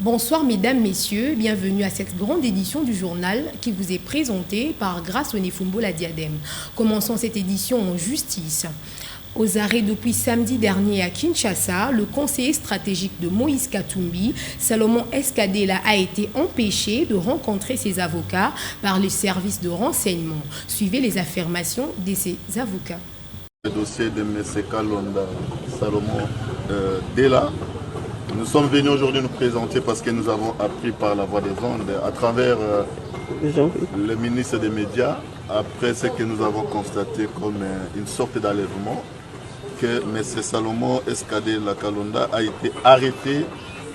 Bonsoir mesdames, messieurs, bienvenue à cette grande édition du journal qui vous est présentée par Grâce Onefumbo la Diadème. Commençons cette édition en justice. Aux arrêts depuis samedi dernier à Kinshasa, le conseiller stratégique de Moïse Katumbi, Salomon Eskadela, a été empêché de rencontrer ses avocats par les services de renseignement. Suivez les affirmations de ses avocats. Le dossier de M. Kalonda Salomon Dela, nous sommes venus aujourd'hui nous présenter parce que nous avons appris par la voie des ondes à travers le ministre des Médias, après ce que nous avons constaté comme une sorte d'enlèvement, que M. Salomon Eskadela Kalonda a été arrêté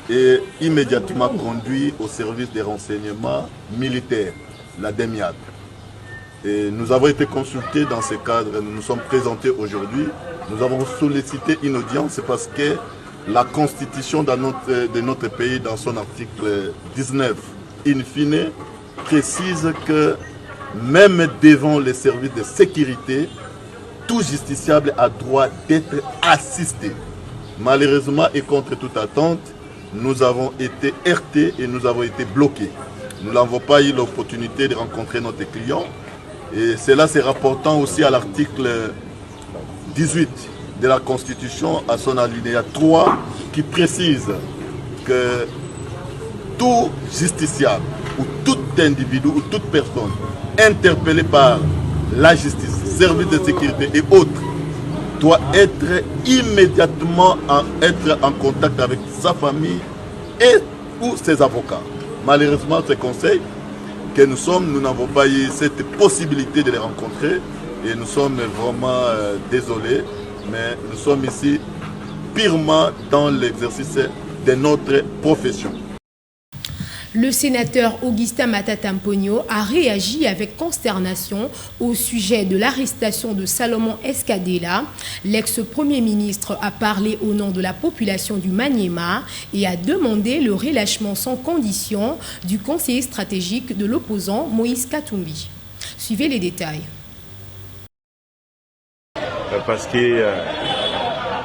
et immédiatement conduit au service des renseignements militaires, la DEMIAD. Et nous avons été consultés dans ce cadre, nous nous sommes présentés aujourd'hui. Nous avons sollicité une audience parce que la constitution de notre pays, dans son article 19, in fine, précise que même devant les services de sécurité, tout justiciable a droit d'être assisté. Malheureusement et contre toute attente, nous avons été heurtés et nous avons été bloqués. Nous n'avons pas eu l'opportunité de rencontrer notre client. Et cela se rapportant aussi à l'article 18 de la Constitution, à son alinéa 3, qui précise que tout justiciable ou tout individu ou toute personne interpellée par la justice, service de sécurité et autres doit être immédiatement en contact avec sa famille et ou ses avocats. Malheureusement, ce conseil que nous n'avons pas eu cette possibilité de les rencontrer et nous sommes vraiment désolés, mais nous sommes ici purement dans l'exercice de notre profession. Le sénateur Augustin Matata Mpogno a réagi avec consternation au sujet de l'arrestation de Salomon Eskadela. L'ex-premier ministre a parlé au nom de la population du Maniema et a demandé le relâchement sans condition du conseiller stratégique de l'opposant Moïse Katumbi. Suivez les détails. Parce que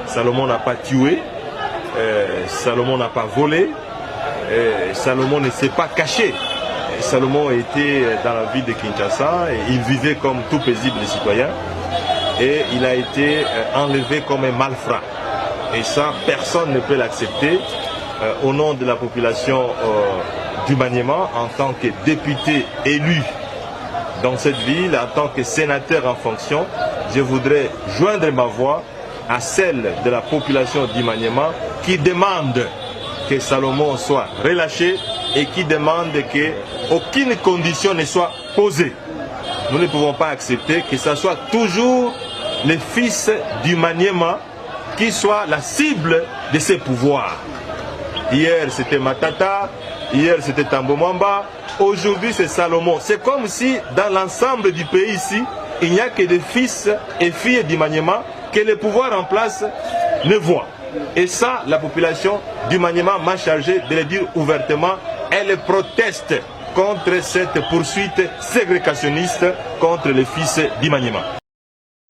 Salomon n'a pas tué, Salomon n'a pas volé. Salomon ne s'est pas caché. Salomon était dans la ville de Kinshasa et il vivait comme tout paisible citoyen et il a été enlevé comme un malfrat. Et ça, personne ne peut l'accepter. Au nom de la population du Maniema, en tant que député élu dans cette ville, en tant que sénateur en fonction, je voudrais joindre ma voix à celle de la population du Maniema qui demande que Salomon soit relâché et qui demande qu'aucune condition ne soit posée. Nous ne pouvons pas accepter que ce soit toujours le fils du Maniema qui soit la cible de ses pouvoirs. Hier c'était Matata, hier c'était Tambo Mwamba, aujourd'hui c'est Salomon. C'est comme si dans l'ensemble du pays ici, il n'y a que des fils et filles du Maniema que le pouvoir en place ne voit. Et ça, la population du Maniema m'a chargé de le dire ouvertement. Elle proteste contre cette poursuite ségrégationniste contre les fils du Maniema.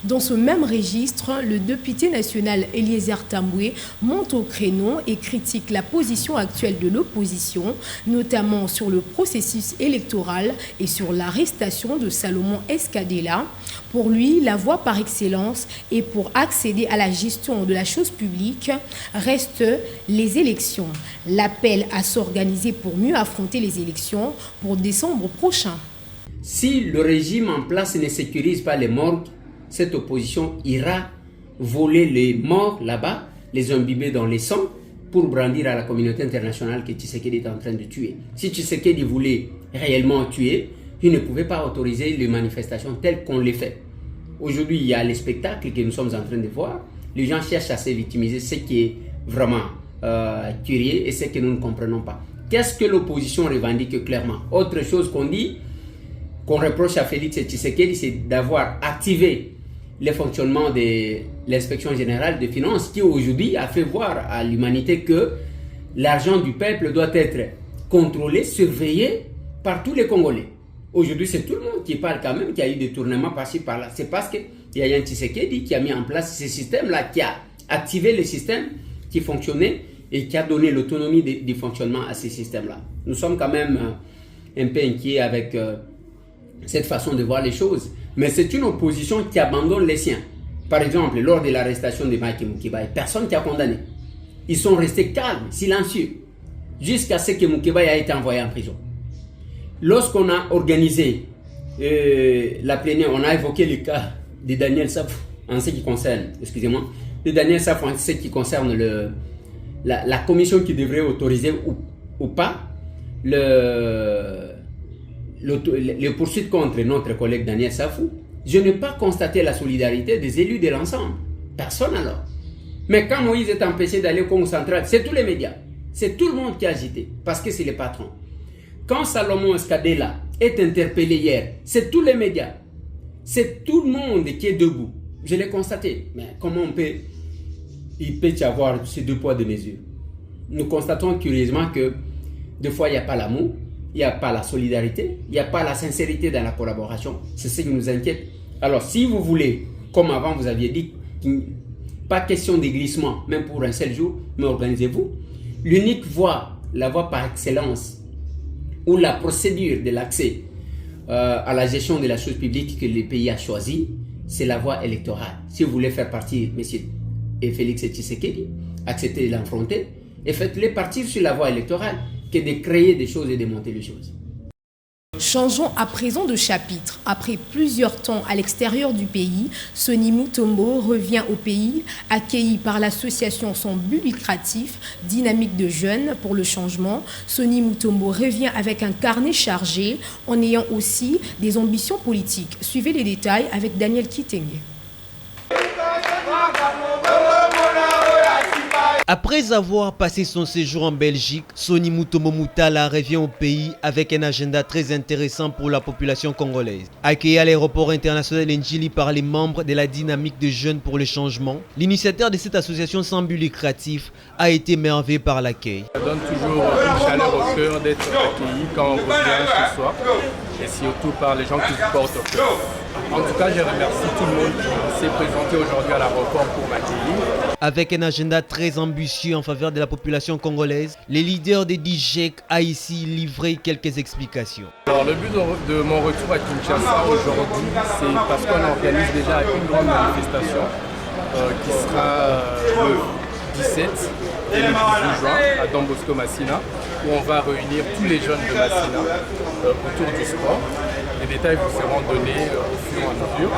Dans ce même registre, le député national Eliezer Tamboué monte au créneau et critique la position actuelle de l'opposition, notamment sur le processus électoral et sur l'arrestation de Salomon Eskadela. Pour lui, la voie par excellence et pour accéder à la gestion de la chose publique reste les élections. L'appel à s'organiser pour mieux affronter les élections pour décembre prochain. Si le régime en place ne sécurise pas les morgues, cette opposition ira voler les morts là-bas, les imbiber dans les sangs pour brandir à la communauté internationale que Tshisekedi est en train de tuer. Si Tshisekedi voulait réellement tuer, il ne pouvait pas autoriser les manifestations telles qu'on les fait. Aujourd'hui, il y a les spectacles que nous sommes en train de voir. Les gens cherchent à se victimiser, ce qui est vraiment curieux et ce que nous ne comprenons pas. Qu'est-ce que l'opposition revendique clairement? Autre chose qu'on dit, qu'on reproche à Félix Tshisekedi, c'est d'avoir activé le fonctionnement de l'inspection générale des finances qui aujourd'hui a fait voir à l'humanité que l'argent du peuple doit être contrôlé, surveillé par tous les Congolais. Aujourd'hui, c'est tout le monde qui parle quand même qu'il y a eu des tournements par-ci par-là. C'est parce qu'il y a un Tshisekedi qui a mis en place ce système-là, qui a activé le système qui fonctionnait et qui a donné l'autonomie de fonctionnement à ces systèmes-là. Nous sommes quand même un peu inquiets avec cette façon de voir les choses, mais c'est une opposition qui abandonne les siens. Par exemple, lors de l'arrestation de Mike Mukibai, personne qui a condamné. Ils sont restés calmes, silencieux, jusqu'à ce que Mukibai ait été envoyé en prison. Lorsqu'on a organisé la plénière, on a évoqué le cas de Daniel Safou en ce qui concerne, excusez-moi, de Daniel Safou en ce qui concerne la commission qui devrait autoriser ou pas les poursuites contre notre collègue Daniel Safou. Je n'ai pas constaté la solidarité des élus de l'ensemble. Personne alors. Mais quand Moïse est empêché d'aller au Congo central, c'est tous les médias. C'est tout le monde qui a agité, parce que c'est les patrons. Quand Salomon Escadela est interpellé hier, c'est tous les médias. C'est tout le monde qui est debout. Je l'ai constaté. Mais comment il peut y avoir ces deux poids, deux mesures? Nous constatons curieusement que des fois, il n'y a pas l'amour, il n'y a pas la solidarité, il n'y a pas la sincérité dans la collaboration. C'est ce qui nous inquiète. Alors, si vous voulez, comme avant vous aviez dit, pas question de glissement, même pour un seul jour, mais organisez-vous. L'unique voie, la voie par excellence, ou la procédure de l'accès à la gestion de la chose publique que le pays a choisi, c'est la voie électorale. Si vous voulez faire partir M. Félix Tshisekedi, acceptez de l'affronter et faites-les partir sur la voie électorale que de créer des choses et de monter les choses. Changeons à présent de chapitre. Après plusieurs temps à l'extérieur du pays, Sonny Mutombo revient au pays, accueilli par l'association sans but lucratif, Dynamique de Jeunes pour le Changement. Sonny Mutombo revient avec un carnet chargé, en ayant aussi des ambitions politiques. Suivez les détails avec Daniel Kitenge. Après avoir passé son séjour en Belgique, Sonny Mutombo Mutala revient au pays avec un agenda très intéressant pour la population congolaise. Accueilli à l'aéroport international Njili par les membres de la Dynamique de Jeunes pour le Changement, l'initiateur de cette association sans but lucratif a été émerveillé par l'accueil. Ça donne toujours une chaleur au cœur d'être accueilli quand on revient chez soi, et surtout par les gens qui se portent au cœur. En tout cas, je remercie tout le monde qui s'est présenté aujourd'hui à l'aéroport pour m'accueillir. Avec un agenda très ambitieux en faveur de la population congolaise, le leader des DIGEC a ici livré quelques explications. Alors, le but de mon retour à Kinshasa aujourd'hui, c'est parce qu'on organise déjà une grande manifestation qui sera le 17 et le 18 juin à Don Bosco Massina, où on va réunir tous les jeunes de Massina autour du sport. Les détails vous seront donnés au fur et à mesure.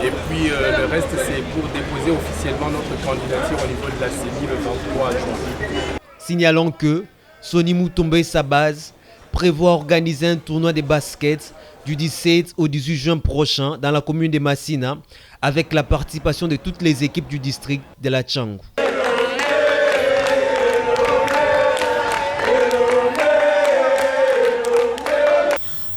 Et puis le reste, c'est pour déposer officiellement notre candidature au niveau de la CENI le 23 juin. Signalons que Sonny Mutombo et sa base prévoit organiser un tournoi de basket du 17 au 18 juin prochain dans la commune de Massina avec la participation de toutes les équipes du district de la Tchangou.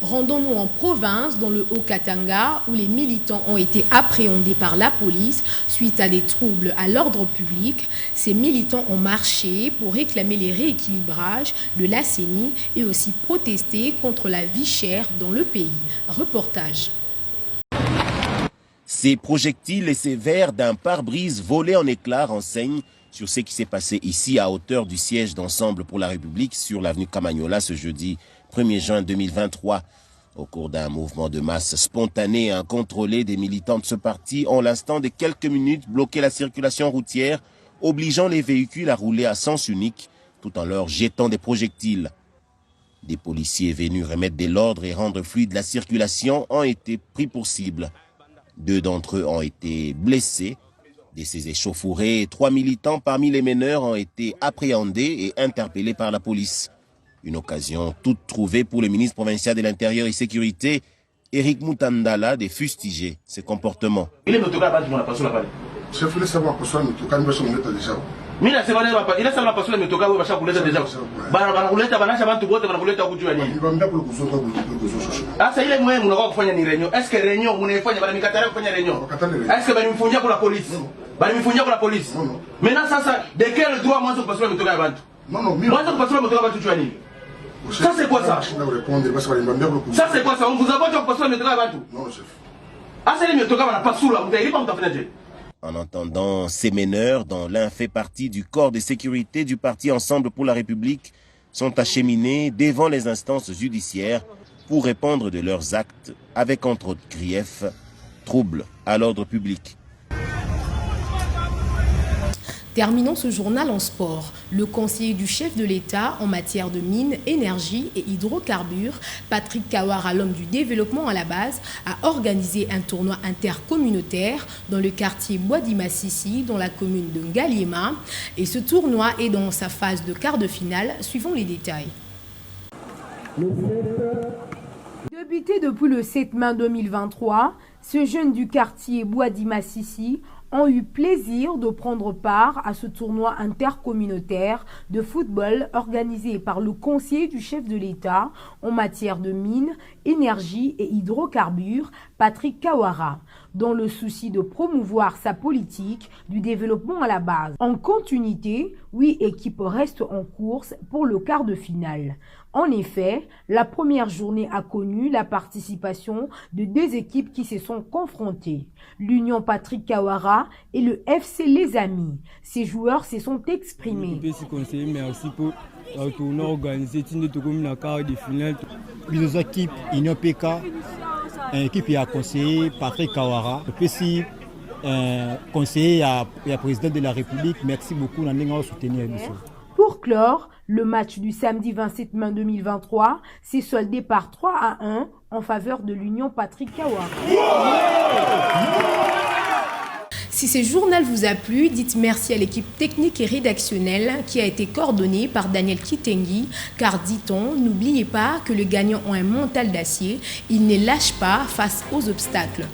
Rendons-nous en province, dans le Haut-Katanga, où les militants ont été appréhendés par la police suite à des troubles à l'ordre public. Ces militants ont marché pour réclamer les rééquilibrages de la CENI et aussi protester contre la vie chère dans le pays. Reportage. Ces projectiles et ces verres d'un pare-brise volés en éclats renseignent sur ce qui s'est passé ici à hauteur du siège d'Ensemble pour la République sur l'avenue Camagnola ce jeudi 1er juin 2023. Au cours d'un mouvement de masse spontané et incontrôlé, des militants de ce parti ont, l'instant de quelques minutes, bloqué la circulation routière, obligeant les véhicules à rouler à sens unique, tout en leur jetant des projectiles. Des policiers venus remettre de l'ordre et rendre fluide la circulation ont été pris pour cible. 2 d'entre eux ont été blessés. De ces échauffourées, 3 militants parmi les meneurs ont été appréhendés et interpellés par la police. Une occasion toute trouvée pour le ministre provincial de l'Intérieur et Sécurité, Éric Mutandala, de fustiger ses comportements. Il faut savoir que déjà. Mina sema leo hapa ila sana pasule metoka wewe basha kuleta deja. Bana kuleta banasha bantu bote bana kuleta kujua nini? Sasa ile muhimu mnakuwa kufanya ni renyo. Est-ce que renyo mnaifanya bana mikataria kufanya renyo? Est-ce que bana mfungia kwa polisi? Bana mfungia kwa polisi. Maintenant sasa de quel droit mwanzo pasule metoka ya bantu? Non, mwanzo pasule metoka bantu kujua nini? Ça c'est quoi ça? Ça c'est quoi ça? On vous a pas pasule metoka ya bantu? Non chef. Asa ile metoka bana pasula mtailipa mtafanya je? En entendant ces meneurs, dont l'un fait partie du corps de sécurité du parti Ensemble pour la République, sont acheminés devant les instances judiciaires pour répondre de leurs actes avec entre autres griefs, troubles à l'ordre public. Terminons ce journal en sport. Le conseiller du chef de l'État en matière de mines, énergie et hydrocarbures, Patrick Kawara, l'homme du développement à la base, a organisé un tournoi intercommunautaire dans le quartier Bois-di-Massissi, dans la commune de Ngaliema. Et ce tournoi est dans sa phase de quart de finale. Suivons les détails. Débuté depuis le 7 mai 2023, ce jeune du quartier Bois-di-Massissi ont eu plaisir de prendre part à ce tournoi intercommunautaire de football organisé par le conseiller du chef de l'État en matière de mines, énergie et hydrocarbures, Patrick Kawara, dans le souci de promouvoir sa politique du développement à la base. En continuité, 8 équipes restent en course pour le quart de finale. En effet, la première journée a connu la participation de 2 équipes qui se sont confrontées, l'Union Patrick Kawara et le FC Les Amis. Ces joueurs se sont exprimés. Merci pour le tournoi organisé comme la quart de finale. Les équipes Union PK, une équipe a conseillé Patrick Kawara, le PC conseiller et président de la République. Merci beaucoup de soutenir. Pour clore, le match du samedi 27 mai 2023 s'est soldé par 3-1 en faveur de l'Union Patrick Kawara. Si ce journal vous a plu, dites merci à l'équipe technique et rédactionnelle qui a été coordonnée par Daniel Kitengi, car dit-on, n'oubliez pas que les gagnants ont un mental d'acier, ils ne lâchent pas face aux obstacles.